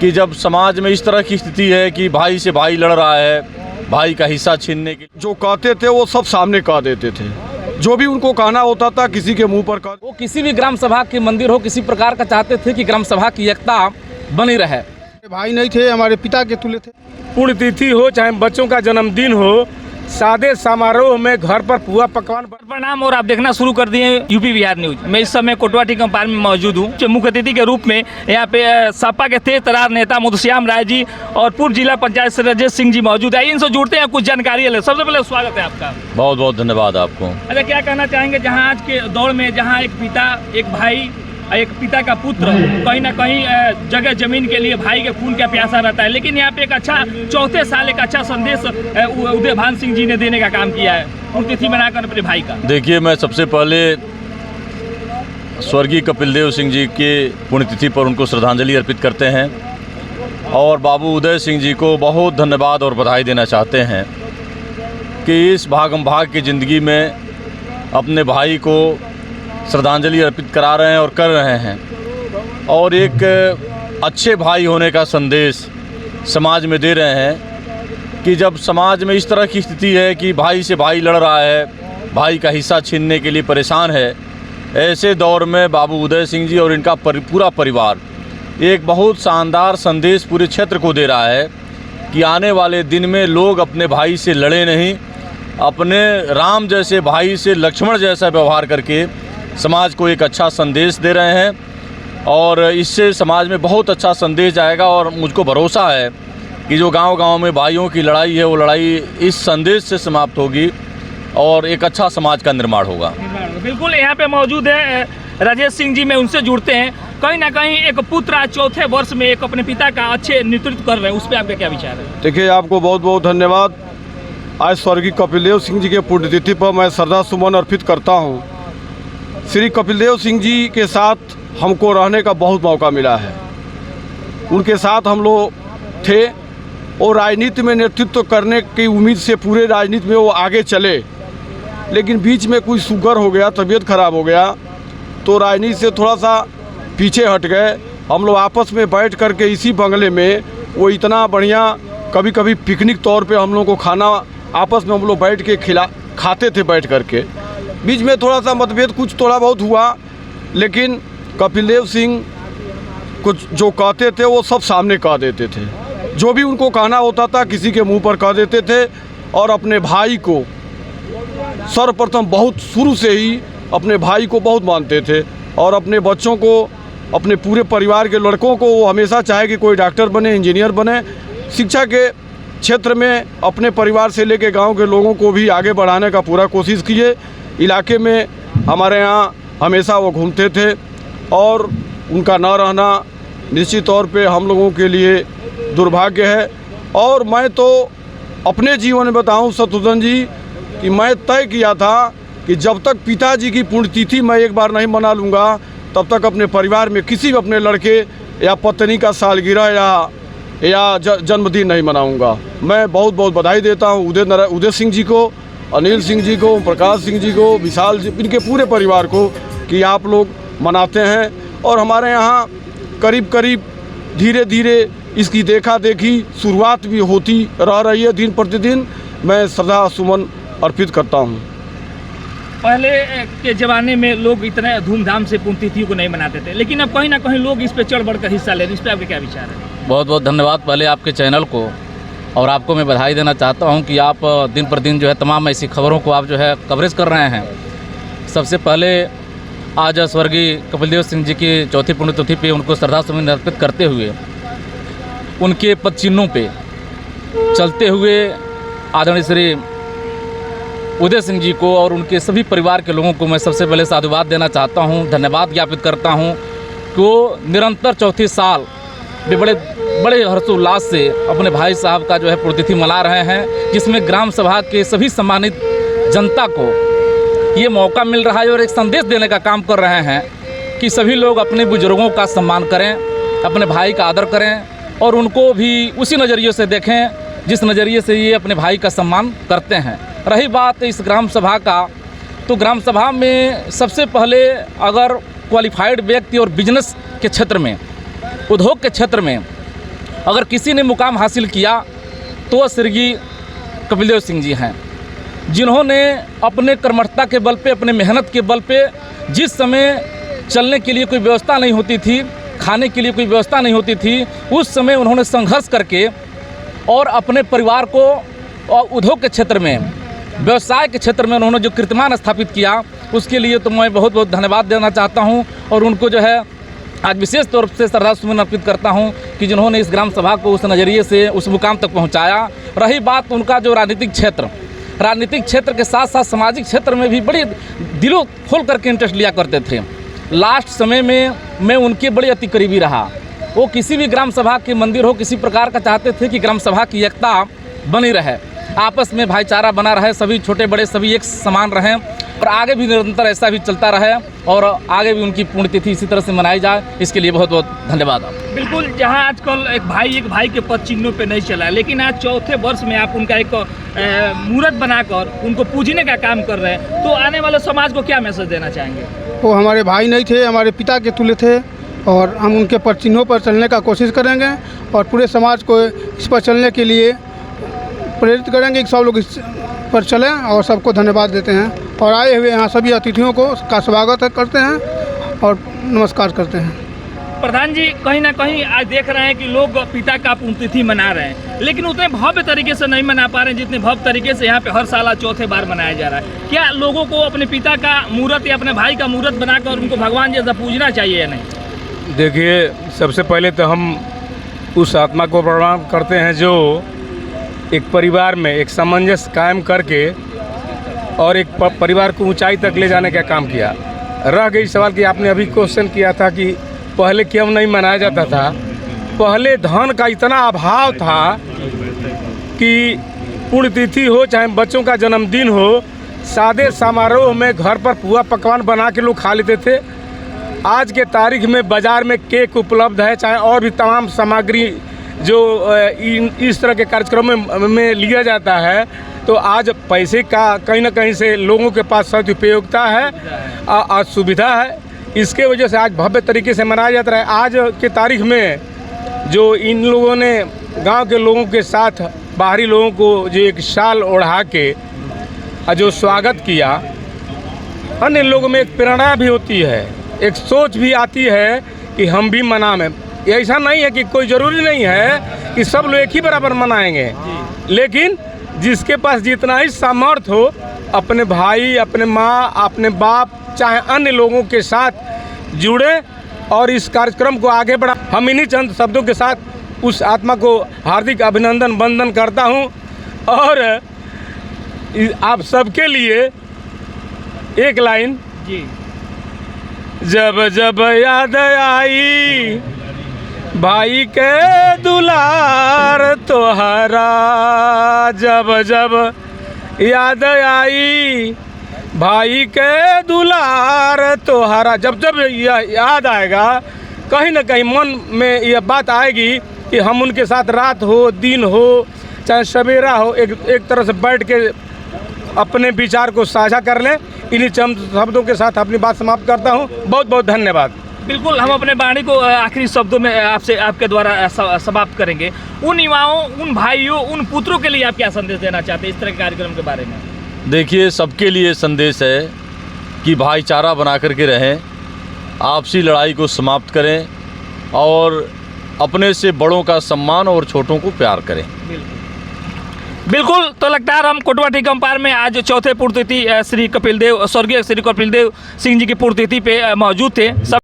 कि जब समाज में इस तरह की स्थिति है कि भाई से भाई लड़ रहा है, भाई का हिस्सा छीनने के, जो कहते थे वो सब सामने कह देते थे। जो भी उनको कहना होता था किसी के मुंह पर कह। वो किसी भी ग्राम सभा के मंदिर हो, किसी प्रकार का चाहते थे कि ग्राम सभा की एकता बनी रहे। भाई नहीं थे, हमारे पिता के तुल्य थे। पुण्यतिथि हो चाहे बच्चों का जन्मदिन हो, सादे समारोह में घर पर पुआ पकवान। प्रणाम, और आप देखना शुरू कर दिए यूपी बिहार न्यूज। मैं इस समय कोटवा टी कंपार्क में मौजूद हूँ। मुख्य अतिथि के रूप में यहाँ पे सपा के तेज तरार नेता मुदश्याम राय जी और पूर्व जिला पंचायत सदस्य राजेश सिंह जी मौजूद है। इनसे जुड़ते हैं, कुछ जानकारी ले। सबसे पहले स्वागत है आपका। बहुत बहुत धन्यवाद आपको। अच्छा, क्या कहना चाहेंगे जहाँ आज के दौर में जहाँ एक पिता, एक भाई, एक पिता का पुत्र कहीं ना कहीं जगह जमीन के लिए भाई के खून का प्यासा रहता है, लेकिन यहाँ पे एक अच्छा चौथे साल एक अच्छा संदेश उदय भान सिंह जी ने देने का काम किया है पुण्यतिथि मनाकर अपने भाई का। देखिए, मैं सबसे पहले स्वर्गीय कपिल देव सिंह जी के पुण्यतिथि पर उनको श्रद्धांजलि अर्पित करते हैं और बाबू उदय सिंह जी को बहुत धन्यवाद और बधाई देना चाहते हैं कि इस भागम भाग की ज़िंदगी में अपने भाई को श्रद्धांजलि अर्पित करा रहे हैं और कर रहे हैं, और एक अच्छे भाई होने का संदेश समाज में दे रहे हैं कि जब समाज में इस तरह की स्थिति है कि भाई से भाई लड़ रहा है, भाई का हिस्सा छीनने के लिए परेशान है, ऐसे दौर में बाबू उदय सिंह जी और इनका पूरा परिवार एक बहुत शानदार संदेश पूरे क्षेत्र को दे रहा है कि आने वाले दिन में लोग अपने भाई से लड़े नहीं, अपने राम जैसे भाई से लक्ष्मण जैसा व्यवहार करके समाज को एक अच्छा संदेश दे रहे हैं और इससे समाज में बहुत अच्छा संदेश जाएगा। और मुझको भरोसा है कि जो गांव-गांव में भाइयों की लड़ाई है, वो लड़ाई इस संदेश से समाप्त होगी और एक अच्छा समाज का निर्माण होगा। बिल्कुल, यहाँ पे मौजूद है राजेश सिंह जी, में उनसे जुड़ते हैं। कहीं ना कहीं एक पुत्र आज चौथे वर्ष में एक अपने पिता का अच्छे नेतृत्व कर रहे हैं, उस पर आपका क्या विचार है? देखिए, आपको बहुत बहुत धन्यवाद। आज स्वर्गीय कपिल देव सिंह जी के पुण्यतिथि पर मैं श्रद्धा सुमन अर्पित करता हूँ। श्री कपिल देव सिंह जी के साथ हमको रहने का बहुत मौका मिला है। उनके साथ हम लोग थे और राजनीति में नेतृत्व करने की उम्मीद से पूरे राजनीति में वो आगे चले, लेकिन बीच में कोई शुगर हो गया, तबीयत खराब हो गया, तो राजनीति से थोड़ा सा पीछे हट गए। हम लोग आपस में बैठ करके इसी बंगले में वो इतना बढ़िया, कभी कभी पिकनिक तौर पे हम लोग को खाना आपस में हम लोग बैठ के खाते थे बैठ करके। बीच में थोड़ा सा मतभेद कुछ थोड़ा बहुत हुआ, लेकिन कपिल देव सिंह कुछ जो कहते थे वो सब सामने कह देते थे। जो भी उनको कहना होता था किसी के मुंह पर कह देते थे और अपने भाई को सर्वप्रथम बहुत शुरू से ही अपने भाई को बहुत मानते थे और अपने बच्चों को, अपने पूरे परिवार के लड़कों को वो हमेशा चाहे कि कोई डॉक्टर बने, इंजीनियर बने। शिक्षा के क्षेत्र में अपने परिवार से लेकर गांव के लोगों को भी आगे बढ़ाने का पूरा कोशिश किए। इलाके में हमारे यहाँ हमेशा वो घूमते थे और उनका न रहना निश्चित तौर पे हम लोगों के लिए दुर्भाग्य है। और मैं तो अपने जीवन में बताऊं शत्रुघ्न जी कि मैं तय किया था कि जब तक पिताजी की पुण्यतिथि मैं एक बार नहीं मना लूँगा, तब तक अपने परिवार में किसी भी अपने लड़के या पत्नी का सालगिरह या जन्मदिन नहीं मनाऊँगा। मैं बहुत बहुत बधाई देता हूँ उदय सिंह जी को, अनिल सिंह जी को, प्रकाश सिंह जी को, विशाल जी, इनके पूरे परिवार को कि आप लोग मनाते हैं। और हमारे यहाँ करीब करीब धीरे धीरे इसकी देखा देखी शुरुआत भी होती रह रही है। दिन प्रतिदिन मैं श्रद्धा सुमन अर्पित करता हूँ। पहले के ज़माने में लोग इतने धूमधाम से पुण्यतिथियों को नहीं मनाते थे, लेकिन अब कहीं ना कहीं लोग इस पे चढ़ बढ़ कर हिस्सा ले रहे हैं। इस पर आपके क्या विचार है? बहुत बहुत धन्यवाद पहले आपके चैनल को, और आपको मैं बधाई देना चाहता हूं कि आप दिन पर दिन जो है तमाम ऐसी खबरों को आप जो है कवरेज कर रहे हैं। सबसे पहले आज स्वर्गीय कपिल देव सिंह जी की चौथी पुण्यतिथि पे उनको श्रद्धा सुमन अर्पित करते हुए उनके पद चिन्हों पे चलते हुए आदरणीय श्री उदय सिंह जी को और उनके सभी परिवार के लोगों को मैं सबसे पहले साधुवाद देना चाहता हूं, धन्यवाद ज्ञापित करता हूं कि वो निरंतर चौथी साल भी बड़े हर्षोल्लास से अपने भाई साहब का जो है पुण्यतिथि मना रहे हैं, जिसमें ग्राम सभा के सभी सम्मानित जनता को ये मौका मिल रहा है और एक संदेश देने का काम कर रहे हैं कि सभी लोग अपने बुजुर्गों का सम्मान करें, अपने भाई का आदर करें और उनको भी उसी नज़रिए से देखें जिस नज़रिए से ये अपने भाई का सम्मान करते हैं। रही बात इस ग्राम सभा का, तो ग्राम सभा में सबसे पहले अगर क्वालिफाइड व्यक्ति और बिजनेस के क्षेत्र में, उद्योग के क्षेत्र में अगर किसी ने मुकाम हासिल किया तो वह स्वर्गीय कपिलदेव सिंह जी हैं, जिन्होंने अपने कर्मठता के बल पे, अपने मेहनत के बल पे, जिस समय चलने के लिए कोई व्यवस्था नहीं होती थी, खाने के लिए कोई व्यवस्था नहीं होती थी, उस समय उन्होंने संघर्ष करके और अपने परिवार को और उद्योग के क्षेत्र में, व्यवसाय के क्षेत्र में उन्होंने जो कीर्तिमान स्थापित किया, उसके लिए तो मैं बहुत बहुत धन्यवाद देना चाहता हूं। और उनको जो है आज विशेष तौर से श्रद्धासुमन अर्पित करता हूं कि जिन्होंने इस ग्राम सभा को उस नज़रिए से उस मुकाम तक पहुंचाया। रही बात उनका जो राजनीतिक क्षेत्र के साथ साथ सामाजिक क्षेत्र में भी बड़ी दिलों खोल करके इंटरेस्ट लिया करते थे। लास्ट समय में मैं उनके बड़े अति करीबी रहा। वो किसी भी ग्राम सभा के मंदिर हो, किसी प्रकार का चाहते थे कि ग्राम सभा की एकता बनी रहे, आपस में भाईचारा बना रहे, सभी छोटे बड़े सभी एक समान रहें और आगे भी निरंतर ऐसा भी चलता रहे और आगे भी उनकी पुण्यतिथि इसी तरह से मनाई जाए। इसके लिए बहुत बहुत धन्यवाद। बिल्कुल, जहां आजकल एक भाई के पद चिन्हों पे नहीं चला, लेकिन आज चौथे वर्ष में आप उनका एक मूर्त बनाकर उनको पूजने का काम कर रहे हैं, तो आने वाले समाज को क्या मैसेज देना चाहेंगे? वो हमारे भाई नहीं थे, हमारे पिता के तुल्य थे और हम उनके पद चिन्हों पर चलने का कोशिश करेंगे और पूरे समाज को इस पर चलने के लिए प्रेरित करेंगे कि सब लोग इस पर चलें और सबको धन्यवाद देते हैं और आए हुए यहाँ सभी अतिथियों का स्वागत करते हैं और नमस्कार करते हैं। प्रधान जी, कहीं ना कहीं आज देख रहे हैं कि लोग पिता का पुण्यतिथि मना रहे हैं, लेकिन उतने भव्य तरीके से नहीं मना पा रहे हैं जितने भव्य तरीके से यहाँ पे हर साल चौथे बार मनाया जा रहा है। क्या लोगों को अपने पिता का मूर्त या अपने भाई का मूर्त बनाकर उनको भगवान जैसा पूजना चाहिए या नहीं? देखिए, सबसे पहले तो हम उस आत्मा को प्रणाम करते हैं जो एक परिवार में एक सामंजस्य कायम करके और एक परिवार को ऊंचाई तक ले जाने का काम किया। रह गई सवाल कि आपने अभी क्वेश्चन किया था कि पहले क्यों नहीं मनाया जाता था। पहले धन का इतना अभाव था कि पुण्यतिथि हो चाहे बच्चों का जन्मदिन हो, सादे समारोह में घर पर पुआ पकवान बना के लोग खा लेते थे। आज के तारीख में बाज़ार में केक उपलब्ध है, चाहे और भी तमाम सामग्री जो इस तरह के कार्यक्रम में लिया जाता है, तो आज पैसे का कहीं ना कहीं से लोगों के पास सदुपयोगिता है और सुविधा है। इसके वजह से आज भव्य तरीके से मनाया जाता है। आज के तारीख में जो इन लोगों ने गांव के लोगों के साथ बाहरी लोगों को जो एक शाल ओढ़ा के जो स्वागत किया, अन्य लोगों में एक प्रेरणा भी होती है, एक सोच भी आती है कि हम भी मनाएं। ऐसा नहीं है कि कोई ज़रूरी नहीं है कि सब लोग एक ही बराबर मनाएंगे, लेकिन जिसके पास जितना ही सामर्थ्य हो अपने भाई, अपने माँ, अपने बाप, चाहे अन्य लोगों के साथ जुड़े और इस कार्यक्रम को आगे बढ़ा। हम इन्हीं चंद शब्दों के साथ उस आत्मा को हार्दिक अभिनंदन वंदन करता हूँ और आप सबके लिए एक लाइन जी। जब जब याद आई भाई के दुलार तोहरा, जब जब याद आई भाई के दुलार तोहरा, जब जब यह याद आएगा कहीं ना कहीं मन में यह बात आएगी कि हम उनके साथ रात हो, दिन हो, चाहे सवेरा हो, एक तरह से बैठ के अपने विचार को साझा कर लें। इन्हीं चंद शब्दों के साथ अपनी बात समाप्त करता हूँ। बहुत बहुत धन्यवाद। बिल्कुल, हम अपने वाणी को आखिरी शब्दों में आपके द्वारा समाप्त करेंगे। उन युवाओं, उन भाइयों, उन पुत्रों के लिए आप क्या संदेश देना चाहते हैं इस तरह के कार्यक्रम के बारे में? देखिए, सबके लिए संदेश है कि भाईचारा बना करके रहें, आपसी लड़ाई को समाप्त करें और अपने से बड़ों का सम्मान और छोटों को प्यार करें। बिल्कुल, तो लगातार हम कोटवा टी कंपार में आज चौथे पुण्यतिथि स्वर्गीय श्री कपिलदेव सिंह जी की पुण्यतिथि पे मौजूद थे।